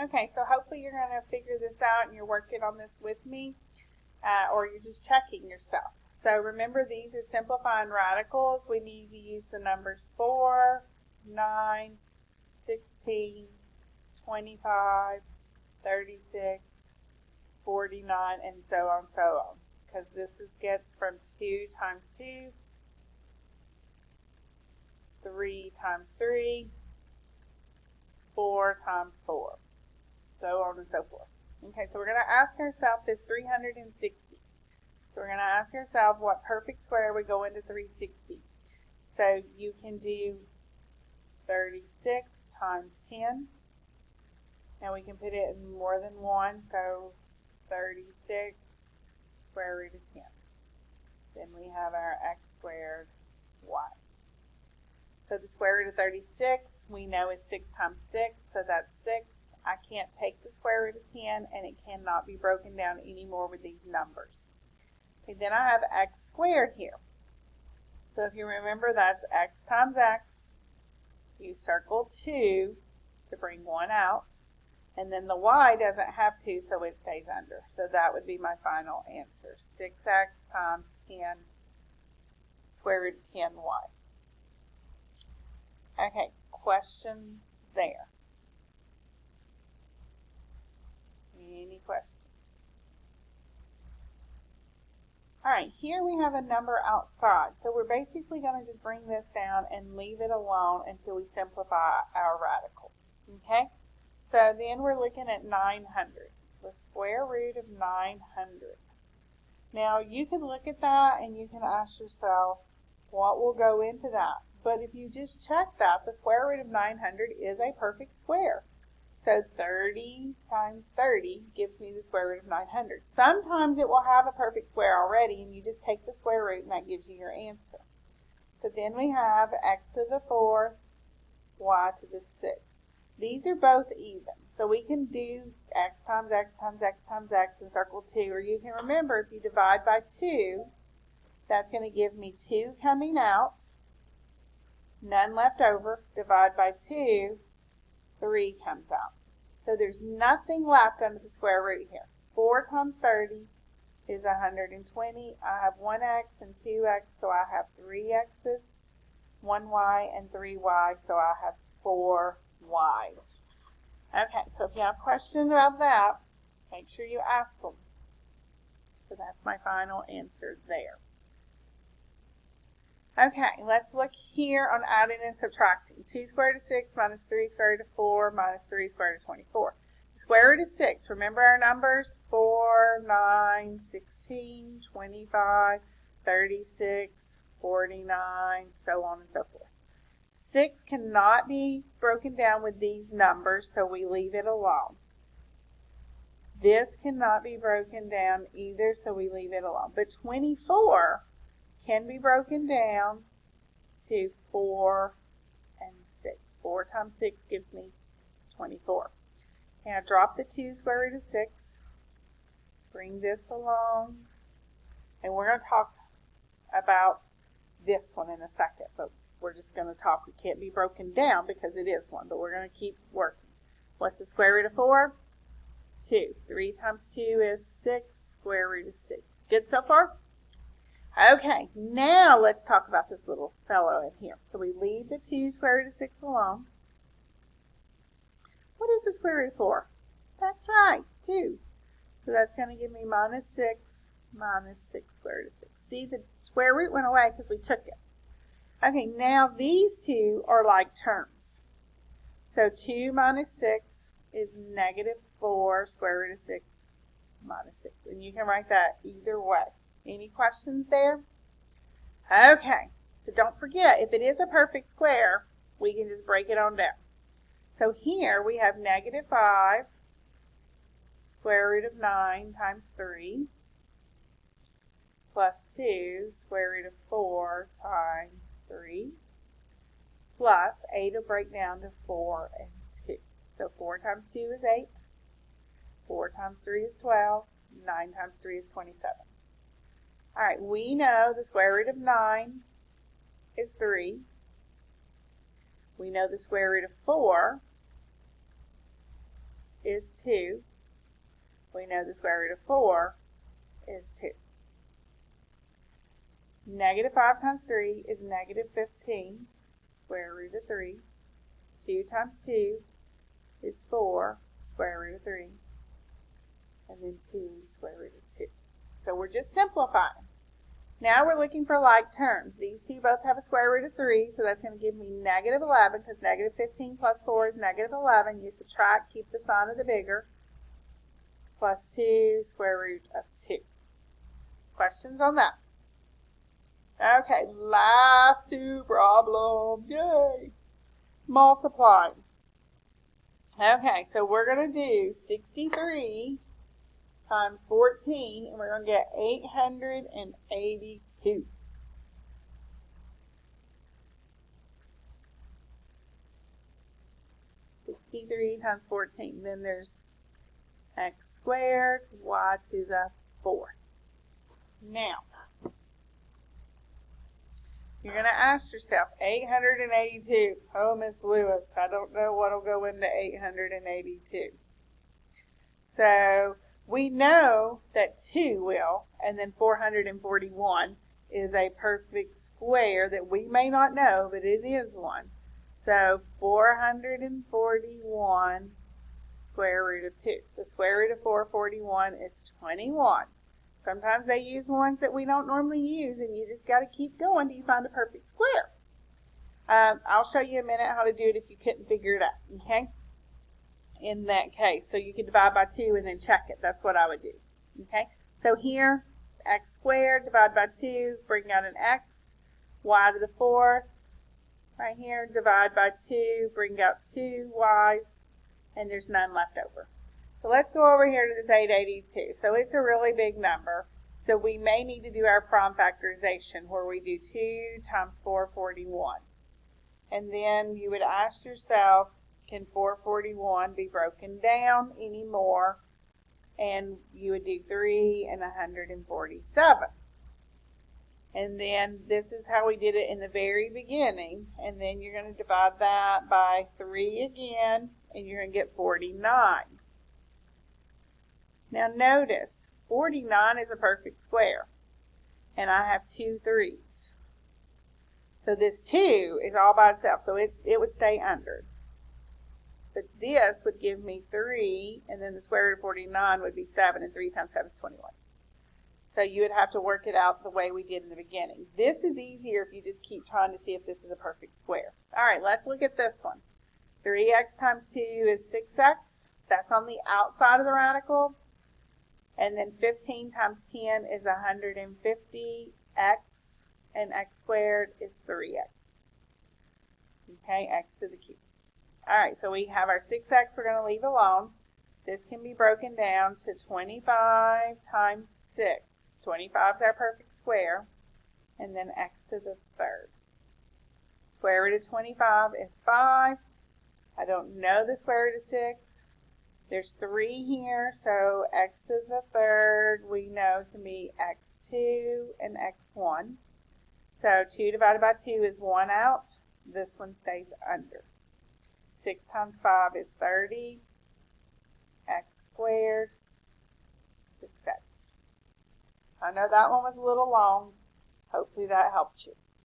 Okay, so hopefully you're going to figure this out and you're working on this with me, or you're just checking yourself. So remember, these are simplifying radicals. We need to use the numbers 4, 9, 16, 25, 36, 49, and so on, because this gets from 2 times 2, 3 times 3, 4 times 4, so on and so forth. Okay, so we're going to ask ourselves this 360. So we're going to ask ourselves what perfect square would go into 360. So you can do 36 times 10. Now we can put it in more than one, so 36 square root of 10. Then we have our x squared y. So the square root of 36, we know is 6 times 6, so that's 6. I can't take the square root of 10, and it cannot be broken down anymore with these numbers. Okay, then I have x squared here. So if you remember, that's x times x. You circle 2 to bring 1 out. And then the y doesn't have 2, so it stays under. So that would be my final answer. 6x times 10 square root of 10y. Okay, questions there? Any questions? Alright, here we have a number outside. So we're basically going to just bring this down and leave it alone until we simplify our radical. Okay? So then we're looking at 900. The square root of 900. Now you can look at that and you can ask yourself, what will go into that? But if you just check that, the square root of 900 is a perfect square. So 30 times 30 gives me the square root of 900. Sometimes it will have a perfect square already, and you just take the square root and that gives you your answer. So then we have x to the 4th, y to the 6th. These are both even. So we can do x times x times x times x and circle 2. Or you can remember, if you divide by 2, that's going to give me 2 coming out, none left over. Divide by 2, 3 comes out. So there's nothing left under the square root here. 4 times 30 is 120. I have 1x and 2x, so I have 3 x's, 1y and 3y, so I have 4 y's. Okay, so if you have questions about that, make sure you ask them. So that's my final answer there. Okay, let's look here on adding and subtracting. 2 squared root of 6 minus 3 squared root of 4 minus 3 squared root of 24. The square root of 6, remember our numbers? 4, 9, 16, 25, 36, 49, so on and so forth. 6 cannot be broken down with these numbers, so we leave it alone. This cannot be broken down either, so we leave it alone. But 24 can be broken down to 4 and 6. 4 times 6 gives me 24. Now drop the 2 square root of 6. Bring this along. And we're going to talk about this one in a second. But we're just going to talk. It can't be broken down because it is one. But we're going to keep working. What's the square root of 4? 2. 3 times 2 is 6. Square root of 6. Good so far? Okay, now let's talk about this little fellow in here. So we leave the 2 square root of 6 alone. What is the square root of 4? That's right, 2. So that's going to give me minus 6 square root of 6. See, the square root went away because we took it. Okay, now these two are like terms. So 2 minus 6 is negative 4 square root of 6 minus 6. And you can write that either way. Any questions there? Okay, so don't forget, if it is a perfect square, we can just break it on down. So here we have negative 5 square root of 9 times 3 plus 2 square root of 4 times 3 plus 8 will break down to 4 and 2. So 4 times 2 is 8, 4 times 3 is 12, 9 times 3 is 27. All right, we know the square root of 9 is 3. We know the square root of 4 is 2. We know the square root of 4 is 2. Negative 5 times 3 is negative 15, square root of 3. 2 times 2 is 4, square root of 3. And then 2, square root of 2. So we're just simplifying. Now we're looking for like terms. These two both have a square root of 3, so that's going to give me negative 11, because negative 15 plus 4 is negative 11. You subtract, keep the sign of the bigger, plus 2, square root of 2. Questions on that? Okay, last two problems. Yay! Multiplying. Okay, so we're going to do 63 times 14, and we're going to get 882. Times 14. Then there's x squared, y to the 4th. Now, you're going to ask yourself, 882. Oh, Miss Lewis, I don't know what will go into 882. So, we know that 2 will, and then 441 is a perfect square that we may not know, but it is one. So 441 square root of 2. The square root of 441 is 21. Sometimes they use ones that we don't normally use, and you just got to keep going till you find a perfect square. I'll show you in a minute how to do it if you couldn't figure it out, okay? In that case, so you can divide by 2 and then check it. That's what I would do, okay? So here, x squared divided by 2, bring out an x, y to the 4th. Right here, divide by 2, bring out 2 y's, and there's none left over. So let's go over here to this 882. So it's a really big number. So we may need to do our prime factorization where we do 2 times 441. And then you would ask yourself, can 441 be broken down anymore? And you would do 3 and 147. And then this is how we did it in the very beginning. And then you're going to divide that by 3 again, and you're going to get 49. Now notice, 49 is a perfect square, and I have 2 3's. So this 2 is all by itself, so it would stay under. But this would give me 3, and then the square root of 49 would be 7, and 3 times 7 is 21. So you would have to work it out the way we did in the beginning. This is easier if you just keep trying to see if this is a perfect square. All right, let's look at this one. 3x times 2 is 6x. That's on the outside of the radical. And then 15 times 10 is 150x, and x squared is 3x. Okay, x to the cube. All right, so we have our 6x we're going to leave alone. This can be broken down to 25 times 6. 25 is our perfect square, and then x to the 3rd. Square root of 25 is 5. I don't know the square root of 6. There's 3 here, so x to the 3rd we know to be x2 and x1. So 2 divided by 2 is 1 out. This one stays under. 6 times 5 is 30. X squared, 6x. I know that one was a little long. Hopefully that helped you.